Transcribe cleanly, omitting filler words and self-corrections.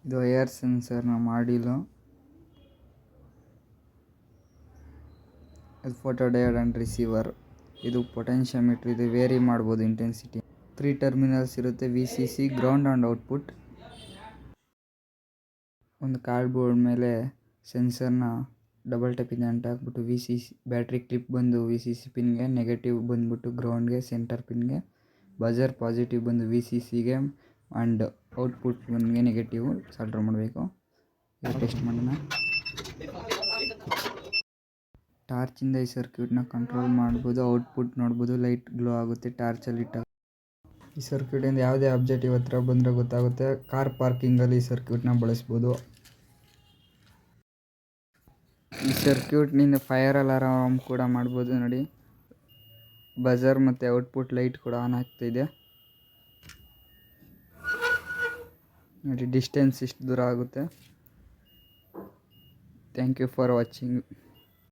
ಇದು ಏರ್ ಸೆನ್ಸರ್ನ ಮಾಡಿಲ್ಲ. ಇದು ಫೋಟೋ ಡಯೋಡ್ ಆ್ಯಂಡ್ ರಿಸೀವರ್. ಇದು ಪೊಟೆನ್ಷಿಯೋಮೀಟ್ರ್. ಇದು ವೇರಿ ಮಾಡ್ಬೋದು ಇಂಟೆನ್ಸಿಟಿ. 3 ಟರ್ಮಿನಲ್ಸ್ ಇರುತ್ತೆ, VCC, ಗ್ರೌಂಡ್ ಆ್ಯಂಡ್ ಔಟ್ಪುಟ್. ಒಂದು ಕಾರ್ಡ್ಬೋರ್ಡ್ ಮೇಲೆ ಸೆನ್ಸರ್ನ ಡಬಲ್ ಟ್ಯಾಪಿಂದ ಅಂಟಾಕ್ಬಿಟ್ಟು VCC ಬ್ಯಾಟ್ರಿ ಕ್ಲಿಪ್ ಬಂದು VCC ಪಿನ್ಗೆ, ನೆಗೆಟಿವ್ ಬಂದ್ಬಿಟ್ಟು ಗ್ರೌಂಡ್ಗೆ, ಸೆಂಟರ್ ಪಿನ್ಗೆ, ಬಜರ್ ಪಾಸಿಟಿವ್ ಬಂದು VCCಗೆ ಆ್ಯಂಡ್ ಔಟ್ಪುಟ್ ಬಂದು ನೆಗೆಟಿವ್ ಸಾಲ್ಡ್ರ್ ಮಾಡಬೇಕು. ಇದು ಟೆಸ್ಟ್ ಮಾಡೋಣ. ಟಾರ್ಚಿಂದ ಈ ಸರ್ಕ್ಯೂಟ್ನ ಕಂಟ್ರೋಲ್ ಮಾಡ್ಬೋದು. ಔಟ್ಪುಟ್ ನೋಡ್ಬೋದು, ಲೈಟ್ ಗ್ಲೋ ಆಗುತ್ತೆ ಟಾರ್ಚಲ್ಲಿ ಇಟ್ಟಾಗ. ಈ ಸರ್ಕ್ಯೂಟಿಂದ ಯಾವುದೇ ಆಬ್ಜೆಕ್ಟಿವ್ ಹತ್ರ ಬಂದರೆ ಗೊತ್ತಾಗುತ್ತೆ. ಕಾರ್ ಪಾರ್ಕಿಂಗಲ್ಲಿ ಈ ಸರ್ಕ್ಯೂಟ್ನ ಬಳಸ್ಬೋದು. ಈ ಸರ್ಕ್ಯೂಟ್ನಿಂದ ಫೈರ್ ಅಲಾರಾಮ್ ಕೂಡ ಮಾಡ್ಬೋದು. ನೋಡಿ, ಬಜರ್ ಮತ್ತು ಔಟ್ಪುಟ್ ಲೈಟ್ ಕೂಡ ಆನ್ ಆಗ್ತಾಯಿದೆ. ನೋಡಿ, ಡಿಸ್ಟೆನ್ಸ್ ಇಷ್ಟು ದೂರ ಆಗುತ್ತೆ. Thank you for watching.